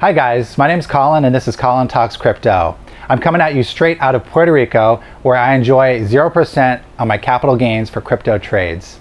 Hi guys, my name's Colin and this is Colin Talks Crypto. I'm coming at you straight out of Puerto Rico where I enjoy 0% on my capital gains for crypto trades.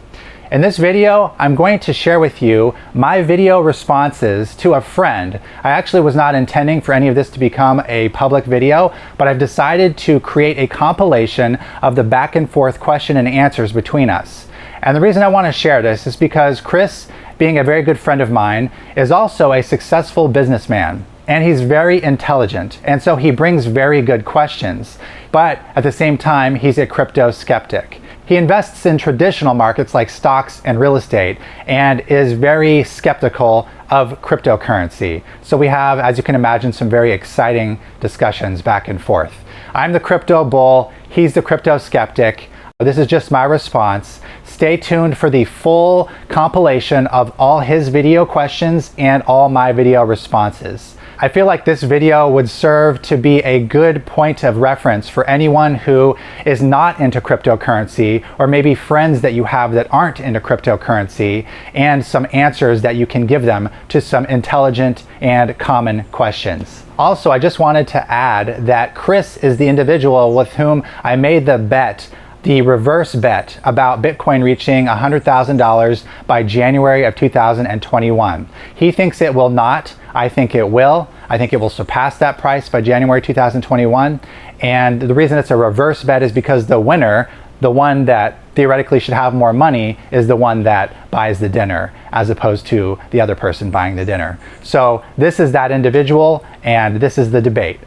In this video, I'm going to share with you my video responses to a friend. I actually was not intending for any of this to become a public video, but I've decided to create a compilation of the back and forth question and answers between us. And the reason I want to share this is because Chris, being a very good friend of mine, is also a successful businessman. And he's very intelligent, and so he brings very good questions. But at the same time, he's a crypto skeptic. He invests in traditional markets like stocks and real estate and is very skeptical of cryptocurrency. So we have, as you can imagine, some very exciting discussions back and forth. I'm the crypto bull, he's the crypto skeptic. This is just my response. Stay tuned for the full compilation of all his video questions and all my video responses. I feel like this video would serve to be a good point of reference for anyone who is not into cryptocurrency, or maybe friends that you have that aren't into cryptocurrency, and some answers that you can give them to some intelligent and common questions. Also, I just wanted to add that Chris is the individual with whom I made the reverse bet about Bitcoin reaching $100,000 by January of 2021. He thinks it will not. I think it will. I think it will surpass that price by January 2021. And the reason it's a reverse bet is because the winner, the one that theoretically should have more money, is the one that buys the dinner, as opposed to the other person buying the dinner. So this is that individual, and this is the debate.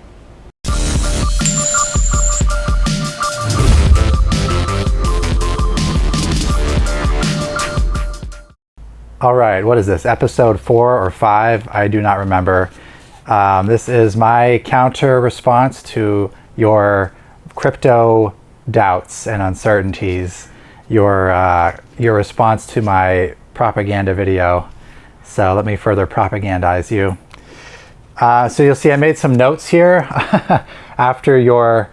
All right, what is this, episode 4 or 5? I do not remember. This is my counter response to your crypto doubts and uncertainties, your response to my propaganda video. So let me further propagandize you. So you'll see I made some notes here after your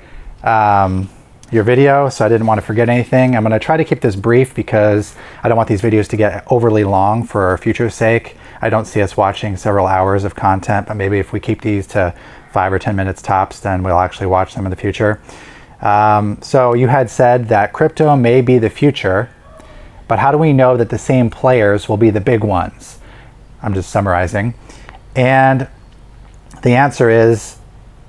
video, so I didn't want to forget anything. I'm going to try to keep this brief because I don't want these videos to get overly long for our future's sake. I don't see us watching several hours of content, but maybe if we keep these to 5 or 10 minutes tops, then we'll actually watch them in the future. So you had said that crypto may be the future, but how do we know that the same players will be the big ones? I'm just summarizing. And the answer is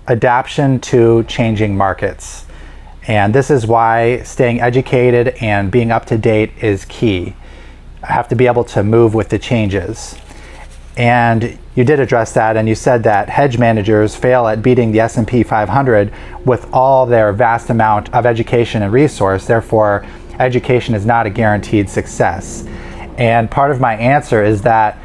adaptation to changing markets. And this is why staying educated and being up to date is key. I have to be able to move with the changes. And you did address that, and you said that hedge managers fail at beating the S&P 500 with all their vast amount of education and resource. Therefore, education is not a guaranteed success. And part of my answer is that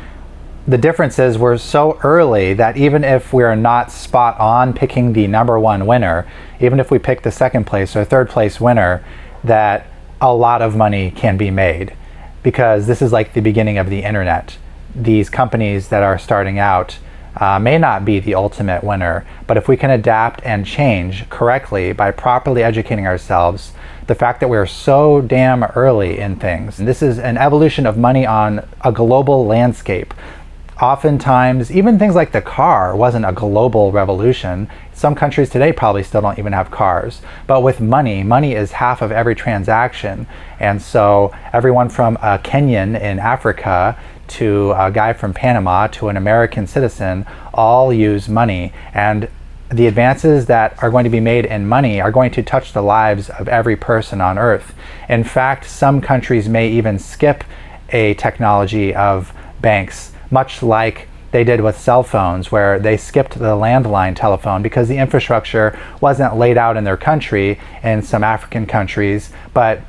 the difference is we're so early that even if we're not spot on picking the #1 winner, even if we pick the second place or third place winner, that a lot of money can be made, because this is like the beginning of the internet. These companies that are starting out may not be the ultimate winner, but if we can adapt and change correctly by properly educating ourselves, the fact that we're so damn early in things, and this is an evolution of money on a global landscape. Oftentimes, even things like the car wasn't a global revolution. Some countries today probably still don't even have cars. But with money, money is half of every transaction. And so everyone from a Kenyan in Africa to a guy from Panama to an American citizen all use money. And the advances that are going to be made in money are going to touch the lives of every person on Earth. In fact, some countries may even skip a technology of banks, much like they did with cell phones, where they skipped the landline telephone because the infrastructure wasn't laid out in their country, in some African countries, but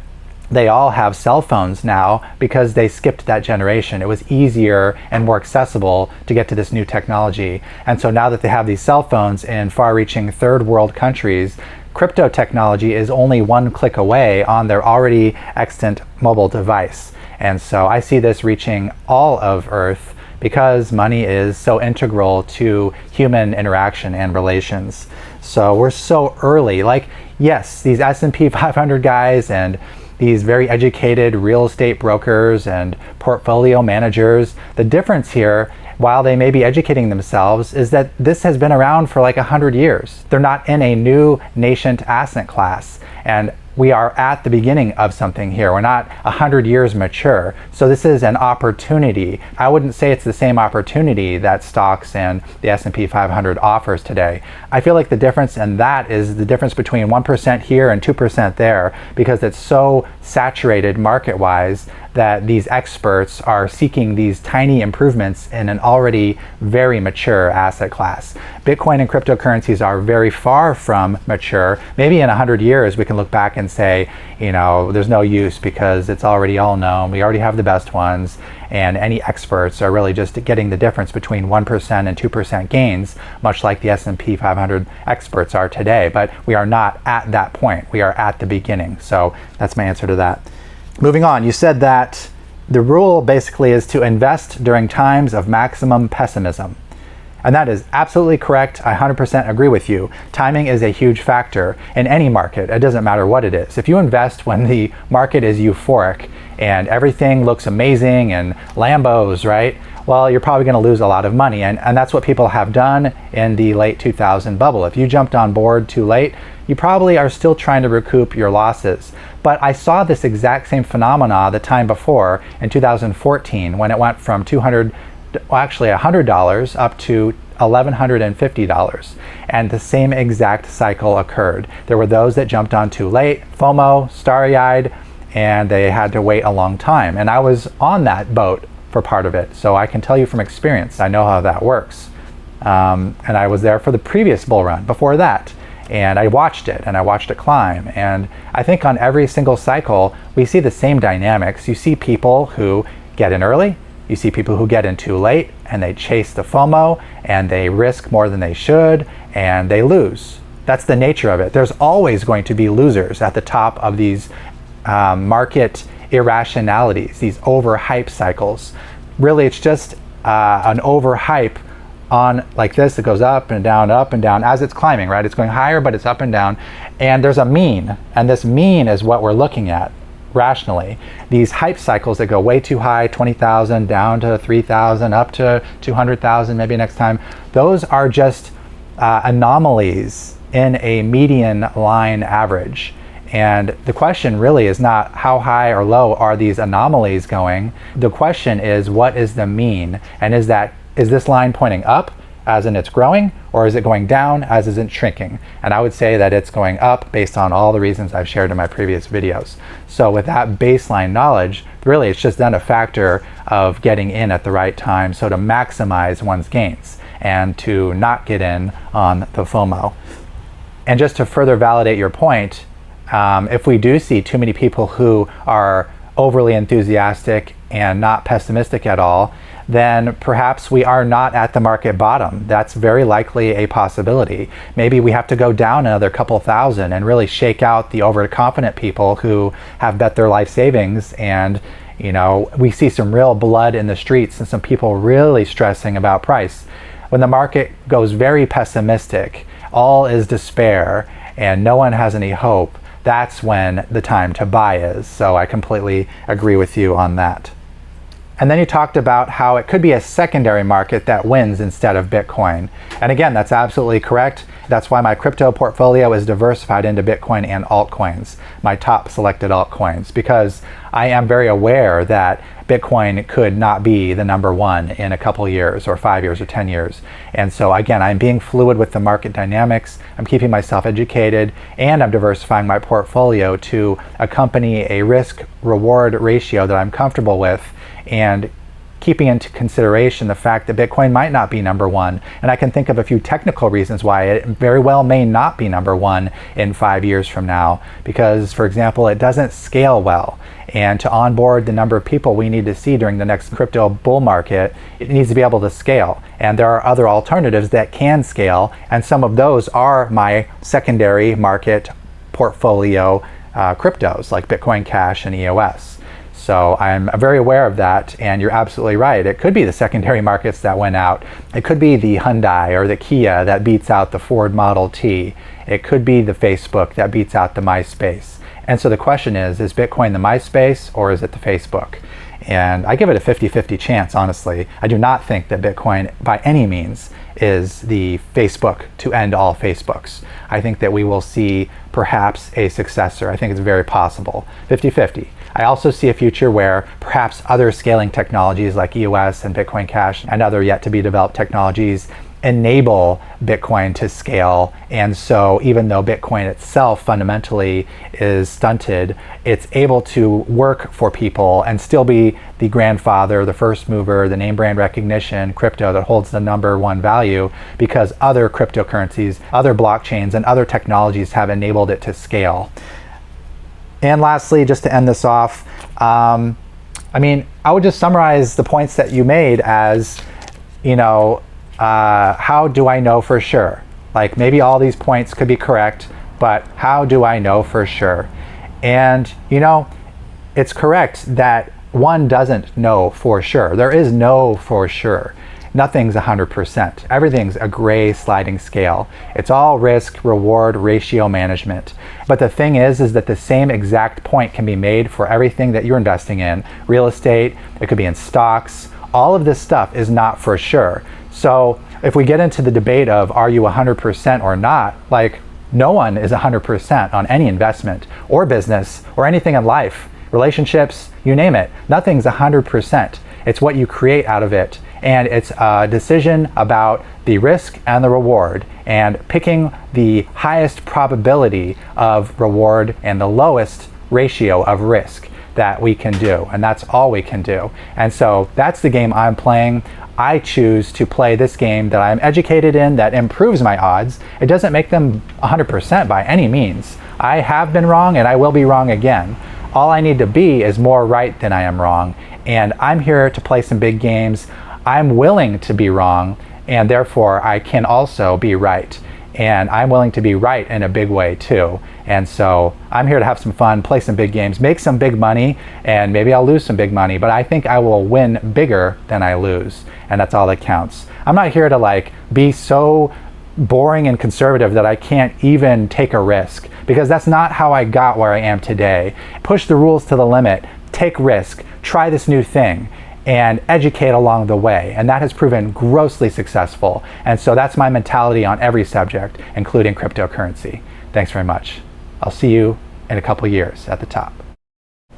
they all have cell phones now because they skipped that generation. It was easier and more accessible to get to this new technology. And so now that they have these cell phones in far-reaching third world countries, crypto technology is only one click away on their already extant mobile device. And so I see this reaching all of Earth because money is so integral to human interaction and relations. So we're so early. Like, yes, these S&P 500 guys and these very educated real estate brokers and portfolio managers, the difference here while they may be educating themselves, is that this has been around for like 100 years. They're not in a new nascent asset class. And we are at the beginning of something here. We're not 100 years mature. So this is an opportunity. I wouldn't say it's the same opportunity that stocks and the S&P 500 offers today. I feel like the difference in that is the difference between 1% here and 2% there, because it's so saturated market-wise that these experts are seeking these tiny improvements in an already very mature asset class. Bitcoin and cryptocurrencies are very far from mature. Maybe in 100 years we can look back and say, you know, there's no use because it's already all known. We already have the best ones, and any experts are really just getting the difference between 1% and 2% gains, much like the S&P 500 experts are today. But we are not at that point. We are at the beginning. So that's my answer to that. Moving on, you said that the rule basically is to invest during times of maximum pessimism. And that is absolutely correct. I 100% agree with you. Timing is a huge factor in any market. It doesn't matter what it is. If you invest when the market is euphoric and everything looks amazing and Lambos, right? Well, you're probably going to lose a lot of money. And that's what people have done in the late 2000 bubble. If you jumped on board too late, you probably are still trying to recoup your losses. But I saw this exact same phenomena the time before in 2014 when it went from $100 up to $1,150. And the same exact cycle occurred. There were those that jumped on too late, FOMO, starry-eyed, and they had to wait a long time. And I was on that boat for part of it. So I can tell you from experience, I know how that works. And I was there for the previous bull run before that. And I watched it, and I watched it climb. And I think on every single cycle, we see the same dynamics. You see people who get in early, you see people who get in too late, and they chase the FOMO, and they risk more than they should, and they lose. That's the nature of it. There's always going to be losers at the top of these market irrationalities, these overhype cycles. Really, it's just an overhype on like this. It goes up and down as it's climbing, right? It's going higher, but it's up and down. And there's a mean, and this mean is what we're looking at rationally. These hype cycles that go way too high, 20,000 down to 3,000, up to 200,000 maybe next time, those are just anomalies in a median line average. And the question really is not how high or low are these anomalies going. The question is, what is the mean? And is this line pointing up as in it's growing, or is it going down as in it's shrinking? And I would say that it's going up based on all the reasons I've shared in my previous videos. So with that baseline knowledge, really it's just then a factor of getting in at the right time, so to maximize one's gains and to not get in on the FOMO. And just to further validate your point, if we do see too many people who are overly enthusiastic and not pessimistic at all, then perhaps we are not at the market bottom. That's very likely a possibility. Maybe we have to go down another couple thousand and really shake out the overconfident people who have bet their life savings. And you know, we see some real blood in the streets and some people really stressing about price. When the market goes very pessimistic, all is despair and no one has any hope, that's when the time to buy is. So I completely agree with you on that. And then you talked about how it could be a secondary market that wins instead of Bitcoin. And again, that's absolutely correct. That's why my crypto portfolio is diversified into Bitcoin and altcoins, my top selected altcoins, because I am very aware that Bitcoin could not be the number one in a couple years or 5 years or 10 years. And so again, I'm being fluid with the market dynamics, I'm keeping myself educated, and I'm diversifying my portfolio to accompany a risk-reward ratio that I'm comfortable with, and keeping into consideration the fact that Bitcoin might not be number one. And I can think of a few technical reasons why it very well may not be number one in 5 years from now. Because, for example, it doesn't scale well. And to onboard the number of people we need to see during the next crypto bull market, it needs to be able to scale. And there are other alternatives that can scale. And some of those are my secondary market portfolio cryptos like Bitcoin Cash and EOS. So I'm very aware of that, and you're absolutely right. It could be the secondary markets that went out. It could be the Hyundai or the Kia that beats out the Ford Model T. It could be the Facebook that beats out the MySpace. And so the question is Bitcoin the MySpace or is it the Facebook? And I give it a 50-50 chance, honestly. I do not think that Bitcoin by any means is the Facebook to end all Facebooks. I think that we will see perhaps a successor. I think it's very possible. 50-50. I also see a future where perhaps other scaling technologies like EOS and Bitcoin Cash and other yet to be developed technologies enable Bitcoin to scale. And so even though Bitcoin itself fundamentally is stunted, it's able to work for people and still be the grandfather, the first mover, the name brand recognition crypto that holds the #1 value, because other cryptocurrencies, other blockchains, and other technologies have enabled it to scale. And lastly, just to end this off, I would just summarize the points that you made as, how do I know for sure? Like, maybe all these points could be correct, but how do I know for sure? And, it's correct that one doesn't know for sure. There is no for sure. Nothing's 100%. Everything's a gray sliding scale. It's all risk, reward, ratio management. But the thing is that the same exact point can be made for everything that you're investing in. Real estate, it could be in stocks. All of this stuff is not for sure. So if we get into the debate of are you 100% or not, like, no one is 100% on any investment or business or anything in life, relationships, you name it. Nothing's 100%. It's what you create out of it. And it's a decision about the risk and the reward, and picking the highest probability of reward and the lowest ratio of risk that we can do. And that's all we can do. And so that's the game I'm playing. I choose to play this game that I'm educated in, that improves my odds. It doesn't make them 100% by any means. I have been wrong and I will be wrong again. All I need to be is more right than I am wrong. And I'm here to play some big games. I'm willing to be wrong, and therefore I can also be right. And I'm willing to be right in a big way too. And so I'm here to have some fun, play some big games, make some big money, and maybe I'll lose some big money, but I think I will win bigger than I lose. And that's all that counts. I'm not here to be so boring and conservative that I can't even take a risk, because that's not how I got where I am today. Push the rules to the limit, take risk, try this new thing, and educate along the way. And that has proven grossly successful. And so that's my mentality on every subject, including cryptocurrency. Thanks very much. I'll see you in a couple years at the top.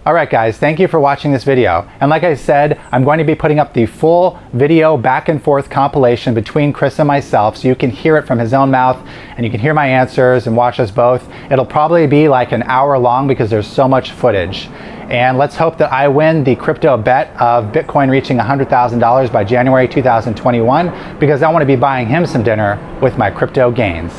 All right, guys, thank you for watching this video. And like I said, I'm going to be putting up the full video back and forth compilation between Chris and myself, so you can hear it from his own mouth and you can hear my answers and watch us both. It'll probably be like an hour long because there's so much footage. And let's hope that I win the crypto bet of Bitcoin reaching $100,000 by January 2021, because I want to be buying him some dinner with my crypto gains.